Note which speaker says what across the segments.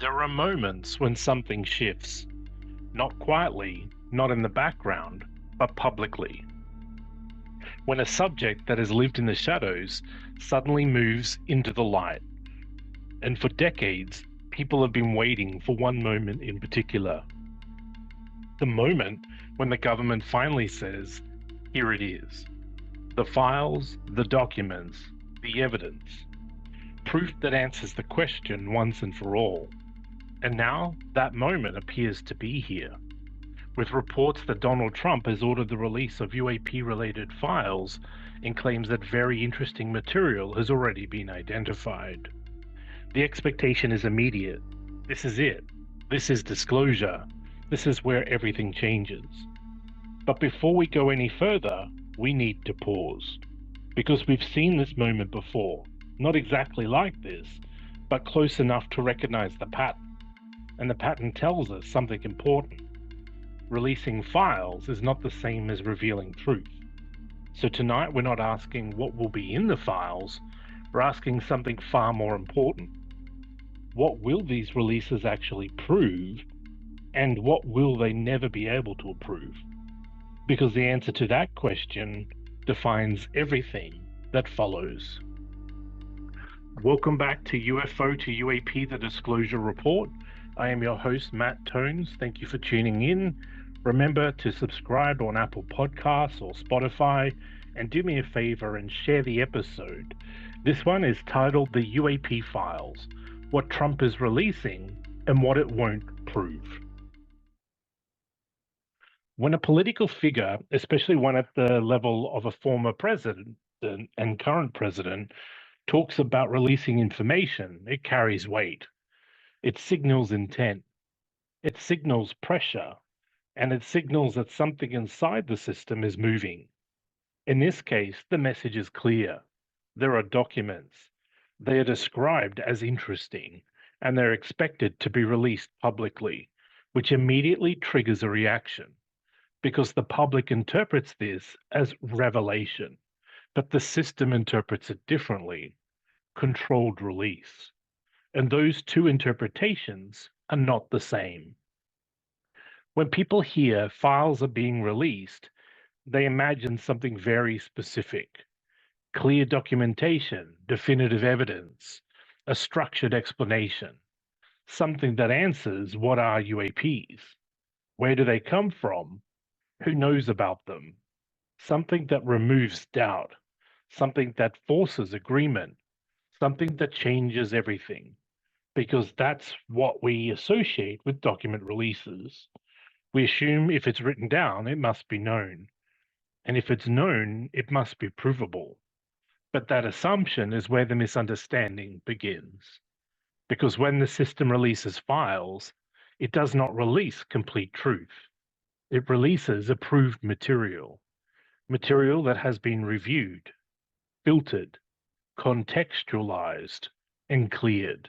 Speaker 1: There are moments when something shifts, not quietly, not in the background, but publicly. When a subject that has lived in the shadows suddenly moves into the light. And for decades, people have been waiting for one moment in particular. The moment when the government finally says, here it is. The files, the documents, the evidence. Proof that answers the question once and for all. And now that moment appears to be here, with reports that Donald Trump has ordered the release of UAP-related files and claims that very interesting material has already been identified. The expectation is immediate. This is it. This is disclosure. This is where everything changes. But before we go any further, we need to pause, because we've seen this moment before, not exactly like this, but close enough to recognize the pattern. And the pattern tells us something important. Releasing files is not the same as revealing truth. So tonight we're not asking what will be in the files, we're asking something far more important. What will these releases actually prove, and what will they never be able to prove? Because the answer to that question defines everything that follows. Welcome back to UFO to UAP, the Disclosure Report. I am your host, Matt Tones. Thank you for tuning in. Remember to subscribe on Apple Podcasts or Spotify, and do me a favor and share the episode. This one is titled The UAP Files, What Trump is Releasing and What It Won't Prove. When a political figure, especially one at the level of a former president and current president, talks about releasing information, it carries weight. It signals intent. It signals pressure. And it signals that something inside the system is moving. In this case, the message is clear. There are documents. They are described as interesting, and they're expected to be released publicly, which immediately triggers a reaction, because the public interprets this as revelation, but the system interprets it differently, controlled release. And those two interpretations are not the same. When people hear files are being released, they imagine something very specific: clear documentation, definitive evidence, a structured explanation, something that answers what are UAPs, where do they come from, who knows about them, something that removes doubt, something that forces agreement, something that changes everything, because that's what we associate with document releases. We assume if it's written down, it must be known. And if it's known, it must be provable. But that assumption is where the misunderstanding begins. Because when the system releases files, it does not release complete truth. It releases approved material, material that has been reviewed, filtered, contextualized, and cleared.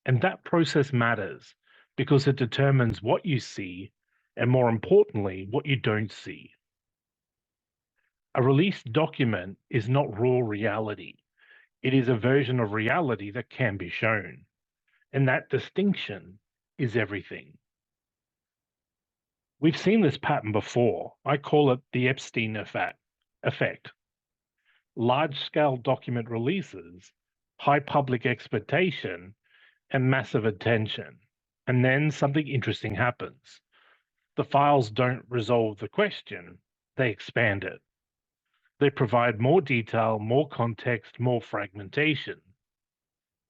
Speaker 1: And that process matters because it determines what you see, and more importantly, what you don't see. A released document is not raw reality. It is a version of reality that can be shown. And that distinction is everything. We've seen this pattern before. I call it the Epstein effect. Large-scale document releases, high public expectation, and massive attention. And then something interesting happens. The files don't resolve the question, they expand it. They provide more detail, more context, more fragmentation,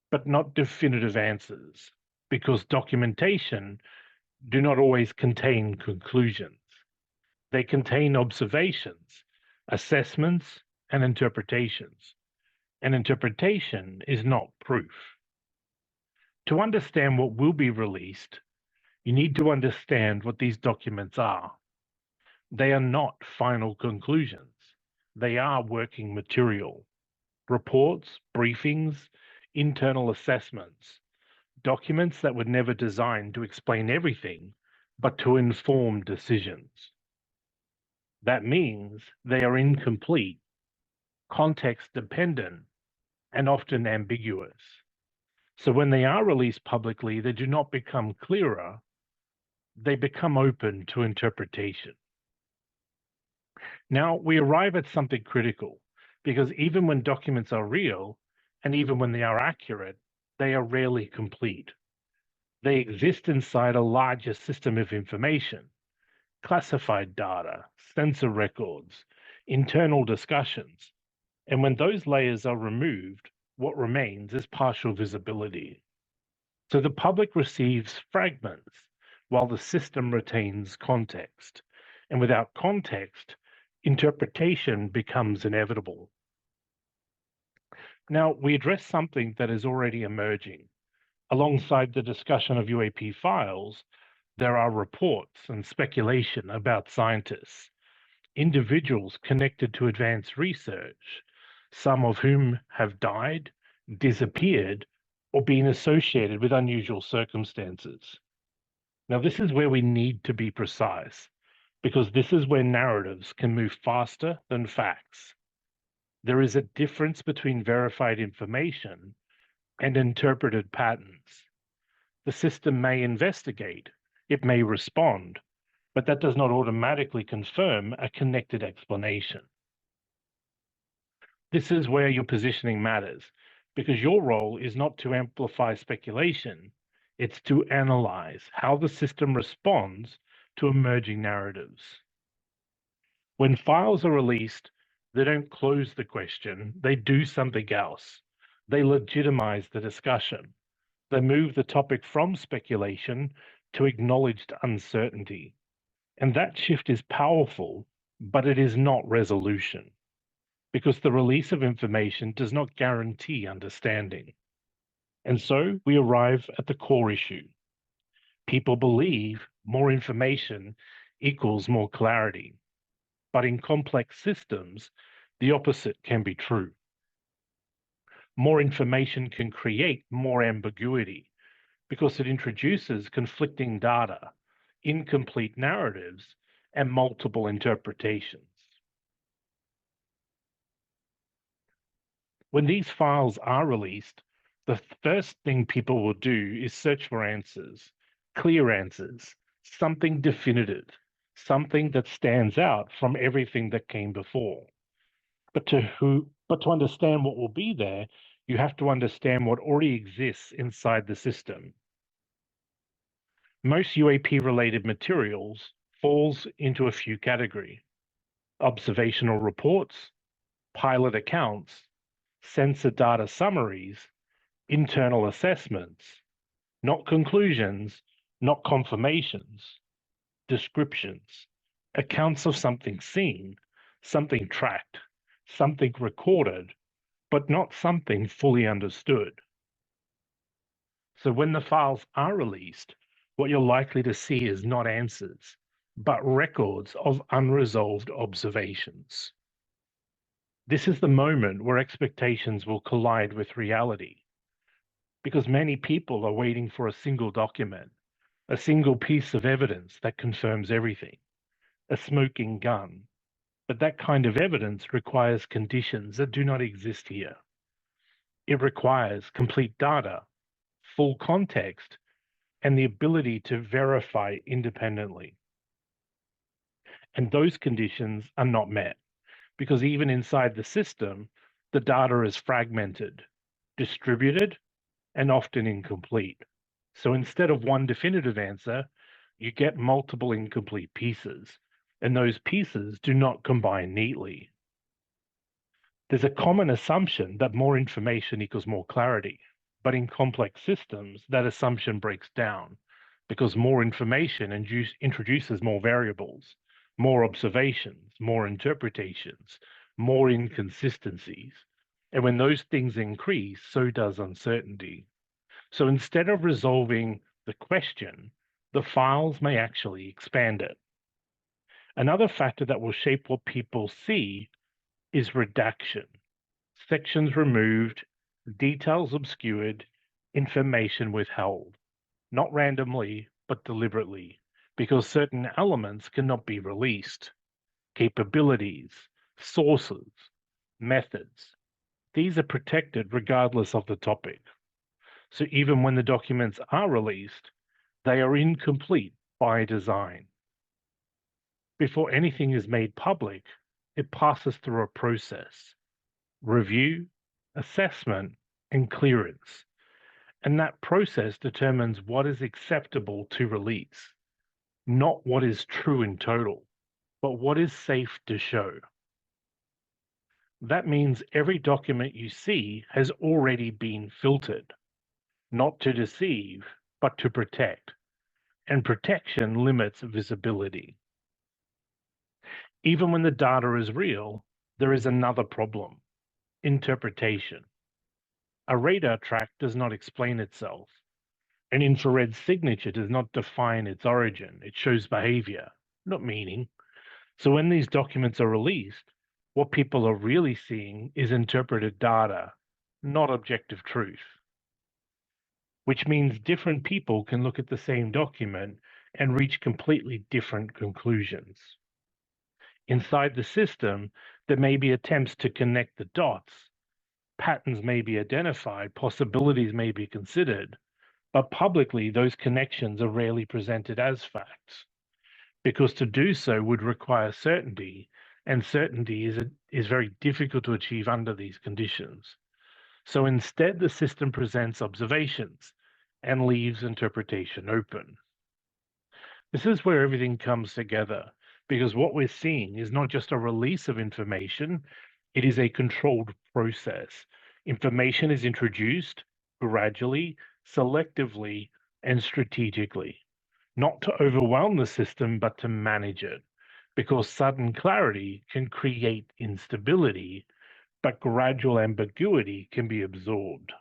Speaker 1: but not definitive answers, because documentation do not always contain conclusions. They contain observations, assessments, and interpretations. And interpretation is not proof. To understand what will be released, you need to understand what these documents are. They are not final conclusions. They are working material, reports, briefings, internal assessments, documents that were never designed to explain everything, but to inform decisions. That means they are incomplete, context dependent, and often ambiguous. So when they are released publicly, they do not become clearer, they become open to interpretation. Now, we arrive at something critical, because even when documents are real, and even when they are accurate, they are rarely complete. They exist inside a larger system of information, classified data, sensor records, internal discussions. And when those layers are removed, what remains is partial visibility. So the public receives fragments while the system retains context. And without context, interpretation becomes inevitable. Now, we address something that is already emerging. Alongside the discussion of UAP files, there are reports and speculation about scientists, individuals connected to advanced research, some of whom have died, disappeared, or been associated with unusual circumstances. Now, this is where we need to be precise, because this is where narratives can move faster than facts. There is a difference between verified information and interpreted patterns. The system may investigate, it may respond, but that does not automatically confirm a connected explanation. This is where your positioning matters, because your role is not to amplify speculation, it's to analyze how the system responds to emerging narratives. When files are released, they don't close the question, they do something else. They legitimize the discussion. They move the topic from speculation to acknowledged uncertainty. And that shift is powerful, but it is not resolution, because the release of information does not guarantee understanding. And so we arrive at the core issue. People believe more information equals more clarity. But in complex systems, the opposite can be true. More information can create more ambiguity because it introduces conflicting data, incomplete narratives, and multiple interpretations. When these files are released, the first thing people will do is search for answers, clear answers, something definitive, something that stands out from everything that came before. But to understand what will be there, you have to understand what already exists inside the system. Most UAP-related materials falls into a few categories: observational reports, pilot accounts, sensor data summaries, internal assessments, not conclusions, not confirmations, descriptions, accounts of something seen, something tracked, something recorded, but not something fully understood. So when the files are released, what you're likely to see is not answers, but records of unresolved observations. This is the moment where expectations will collide with reality, because many people are waiting for a single document, a single piece of evidence that confirms everything, a smoking gun. But that kind of evidence requires conditions that do not exist here. It requires complete data, full context, and the ability to verify independently. And those conditions are not met, because even inside the system, the data is fragmented, distributed, and often incomplete. So instead of one definitive answer, you get multiple incomplete pieces, and those pieces do not combine neatly. There's a common assumption that more information equals more clarity, but in complex systems, that assumption breaks down because more information introduces more variables, more observations, more interpretations, more inconsistencies. And when those things increase, so does uncertainty. So instead of resolving the question, the files may actually expand it. Another factor that will shape what people see is redaction. Sections removed, details obscured, information withheld, not randomly, but deliberately, because certain elements cannot be released. Capabilities, sources, methods, these are protected regardless of the topic. So even when the documents are released, they are incomplete by design. Before anything is made public, it passes through a process: review, assessment, and clearance. And that process determines what is acceptable to release, not what is true in total, but what is safe to show. That means every document you see has already been filtered, not to deceive, but to protect. And protection limits visibility. Even when the data is real, there is another problem: interpretation. A radar track does not explain itself. An infrared signature does not define its origin. It shows behavior, not meaning. So when these documents are released, what people are really seeing is interpreted data, not objective truth, which means different people can look at the same document and reach completely different conclusions. Inside the system, there may be attempts to connect the dots, patterns may be identified, possibilities may be considered, but publicly those connections are rarely presented as facts, because to do so would require certainty, and certainty is very difficult to achieve under these conditions. So instead, the system presents observations and leaves interpretation open. This is where everything comes together, because what we're seeing is not just a release of information, it is a controlled process. Information is introduced gradually, selectively, and strategically, not to overwhelm the system, but to manage it, because sudden clarity can create instability, but gradual ambiguity can be absorbed.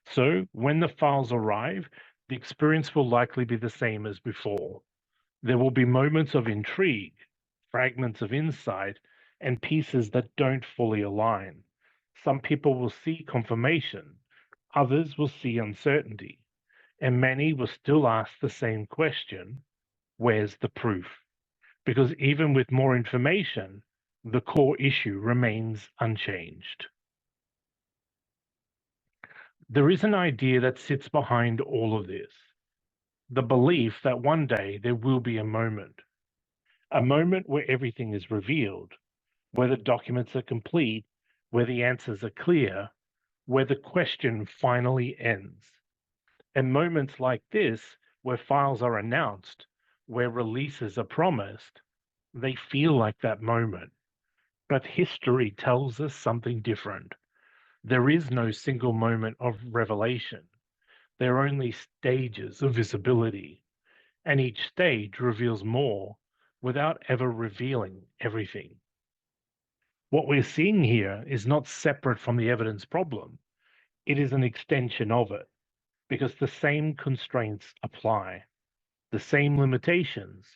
Speaker 1: So when the files arrive, the experience will likely be the same as before. There will be moments of intrigue, fragments of insight, and pieces that don't fully align. Some people will see confirmation, others will see uncertainty, and many will still ask the same question: where's the proof? Because even with more information, the core issue remains unchanged. There is an idea that sits behind all of this: the belief that one day there will be a moment where everything is revealed, where the documents are complete, where the answers are clear, where the question finally ends. And moments like this, where files are announced, where releases are promised, they feel like that moment. But history tells us something different. There is no single moment of revelation. There are only stages of visibility, and each stage reveals more without ever revealing everything. What we're seeing here is not separate from the evidence problem. It is an extension of it, because the same constraints apply, the same limitations,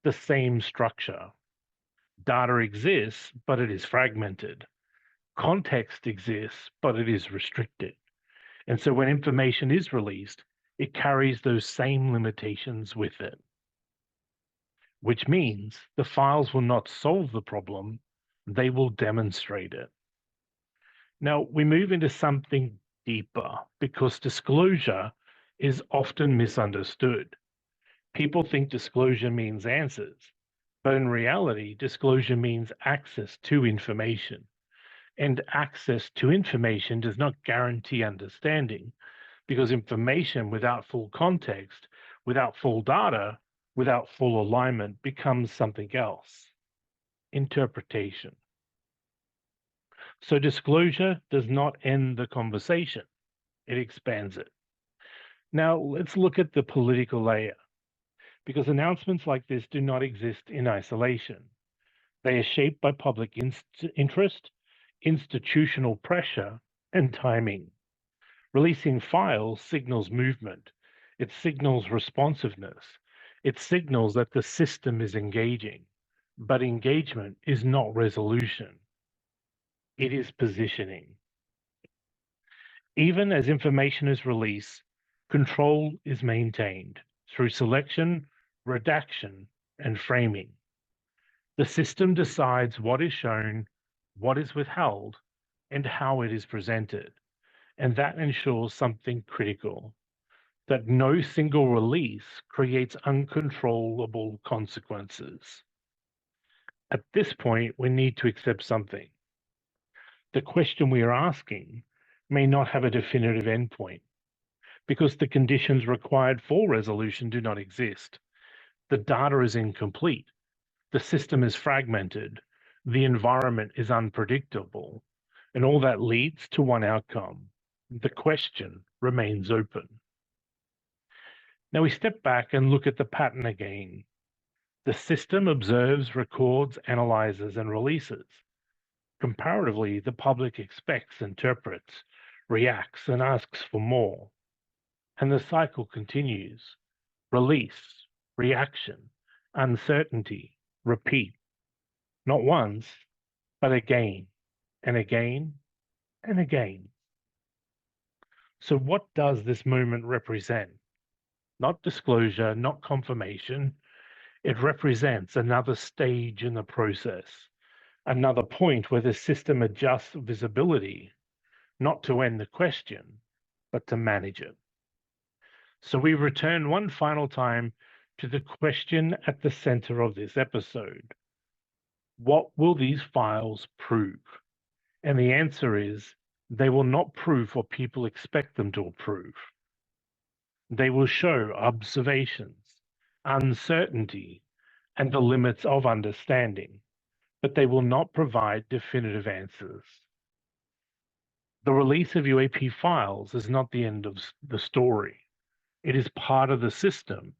Speaker 1: the same structure. Data exists, but it is fragmented. Context exists, but it is restricted. And so when information is released, it carries those same limitations with it, which means the files will not solve the problem, they will demonstrate it. Now, we move into something deeper, because disclosure is often misunderstood. People think disclosure means answers, but in reality, disclosure means access to information. And access to information does not guarantee understanding, because information without full context, without full data, without full alignment becomes something else: interpretation. So disclosure does not end the conversation, it expands it. Now let's look at the political layer, because announcements like this do not exist in isolation. They are shaped by public interest, institutional pressure, and timing. Releasing files signals movement. It signals responsiveness. It signals that the system is engaging. But engagement is not resolution. It is positioning. Even as information is released, control is maintained through selection, redaction, and framing. The system decides what is shown, what is withheld, and how it is presented. and that ensures something critical, that no single release creates uncontrollable consequences. At this point, we need to accept something. The question we are asking may not have a definitive endpoint because the conditions required for resolution do not exist. The data is incomplete, the system is fragmented, the environment is unpredictable, and all that leads to one outcome. The question remains open. Now we step back and look at the pattern again. The system observes, records, analyzes, and releases. Comparatively, the public expects, interprets, reacts, and asks for more. And the cycle continues. Release, reaction, uncertainty, repeat. Not once, but again, and again, and again. So what does this moment represent? Not disclosure, not confirmation. It represents another stage in the process, another point where the system adjusts visibility, not to end the question, but to manage it. So we return one final time to the question at the center of this episode. What will these files prove? And the answer is they will not prove what people expect them to prove. They will show observations, uncertainty, and the limits of understanding, but they will not provide definitive answers. The release of UAP files is not the end of the story. It is part of the system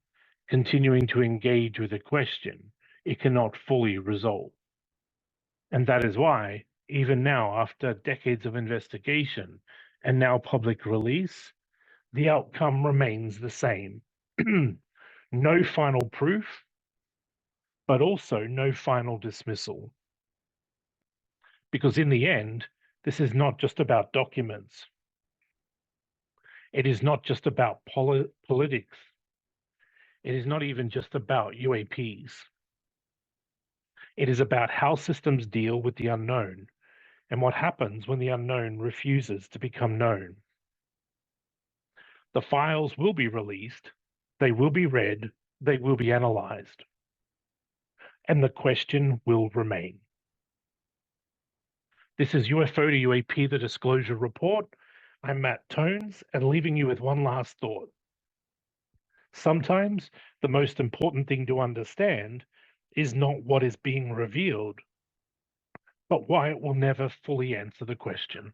Speaker 1: continuing to engage with a question it cannot fully resolve. And that is why, even now, after decades of investigation and now public release, the outcome remains the same. No final proof, but also no final dismissal. Because in the end, this is not just about documents. It is not just about politics. It is not even just about UAPs. It is about how systems deal with the unknown and what happens when the unknown refuses to become known. The files will be released, they will be read, they will be analyzed, and the question will remain. This is UFO to UAP, the Disclosure Report. I'm Matt Tones, and leaving you with one last thought. Sometimes the most important thing to understand is not what is being revealed, but why it will never fully answer the question.